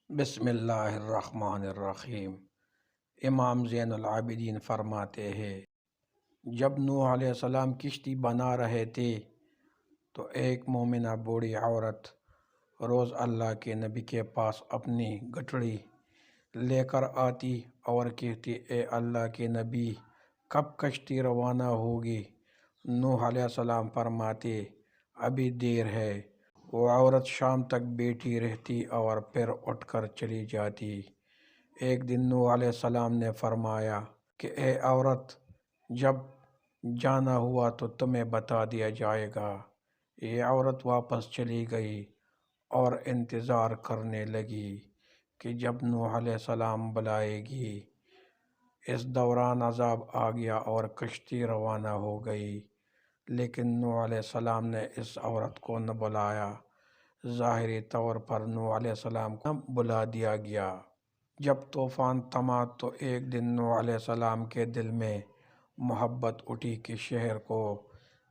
بسم اللہ الرحمن الرحیم۔ امام زین العابدین فرماتے ہیں، جب نوح علیہ السلام کشتی بنا رہے تھے تو ایک مومنہ بوڑھی عورت روز اللہ کے نبی کے پاس اپنی گٹھڑی لے کر آتی اور کہتی، اے اللہ کے نبی، کب کشتی روانہ ہوگی؟ نوح علیہ السلام فرماتے، ابھی دیر ہے۔ وہ عورت شام تک بیٹھی رہتی اور پھر اٹھ کر چلی جاتی۔ ایک دن نوح علیہ السلام نے فرمایا کہ اے عورت، جب جانا ہوا تو تمہیں بتا دیا جائے گا۔ یہ عورت واپس چلی گئی اور انتظار کرنے لگی کہ جب نوح علیہ السلام بلائے گی۔ اس دوران عذاب آ گیا اور کشتی روانہ ہو گئی، لیکن نوح علیہ السلام نے اس عورت کو نہ بلایا۔ ظاہری طور پر نوح علیہ السلام کو نہ بلا دیا گیا۔ جب طوفان تھما تو ایک دن نوح علیہ السلام کے دل میں محبت اٹھی کہ شہر کو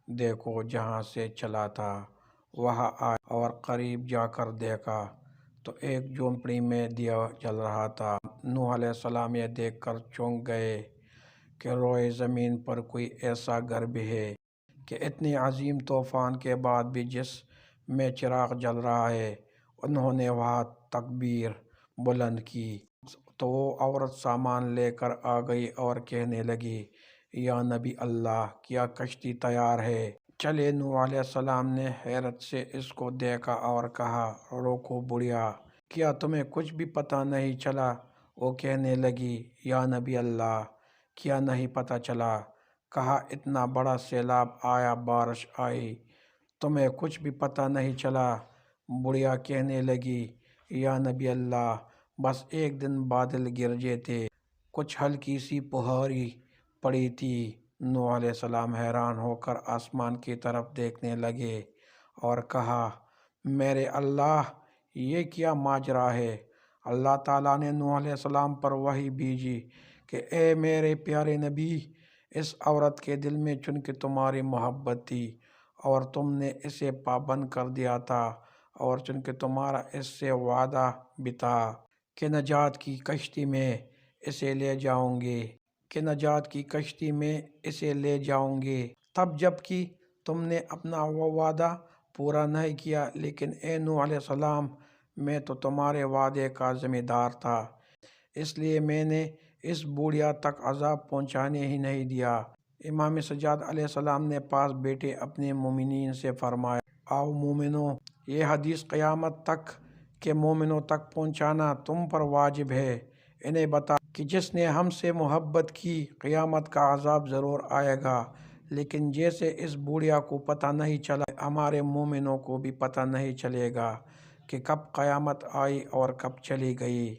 دیکھو جہاں سے چلا تھا، وہاں آیا اور قریب جا کر دیکھا تو ایک جھونپڑی میں دیا جل رہا تھا۔ نوح علیہ السلام یہ دیکھ کر چونک گئے کہ روئے زمین پر کوئی ایسا گھر بھی ہے کہ اتنی عظیم طوفان کے بعد بھی جس میں چراغ جل رہا ہے۔ انہوں نے وہاں تکبیر بلند کی تو وہ عورت سامان لے کر آ گئی اور کہنے لگی، یا نبی اللہ، کیا کشتی تیار ہے؟ چلے۔ نوح علیہ السلام نے حیرت سے اس کو دیکھا اور کہا، روکو بڑھیا، کیا تمہیں کچھ بھی پتہ نہیں چلا؟ وہ کہنے لگی، یا نبی اللہ، کیا نہیں پتہ چلا؟ کہا، اتنا بڑا سیلاب آیا، بارش آئی، تمہیں کچھ بھی پتہ نہیں چلا؟ بڑھیا کہنے لگی، یا نبی اللہ، بس ایک دن بادل گرجے تھے، کچھ ہلکی سی پھوہاری پڑی تھی۔ نوح علیہ السلام حیران ہو کر آسمان کی طرف دیکھنے لگے اور کہا، میرے اللہ، یہ کیا ماجرا ہے؟ اللہ تعالیٰ نے نوح علیہ السلام پر وحی بھیجی کہ اے میرے پیارے نبی، اس عورت کے دل میں چونکہ تمہاری محبت تھی اور تم نے اسے پابند کر دیا تھا، اور چونکہ تمہارا اس سے وعدہ بھی تھا کہ نجات کی کشتی میں اسے لے جاؤں گے، تب جب کہ تم نے اپنا وہ وعدہ پورا نہیں کیا۔ لیکن اے نوح علیہ السلام، میں تو تمہارے وعدے کا ذمہ دار تھا، اس لیے میں نے اس بوڑھیا تک عذاب پہنچانے ہی نہیں دیا۔ امام سجاد علیہ السلام نے پاس بیٹھے اپنے مومنین سے فرمایا، آؤ مومنو، یہ حدیث قیامت تک کے مومنوں تک پہنچانا تم پر واجب ہے۔ انہیں بتا کہ جس نے ہم سے محبت کی، قیامت کا عذاب ضرور آئے گا، لیکن جیسے اس بوڑھیا کو پتہ نہیں چلا، ہمارے مومنوں کو بھی پتہ نہیں چلے گا کہ کب قیامت آئی اور کب چلی گئی۔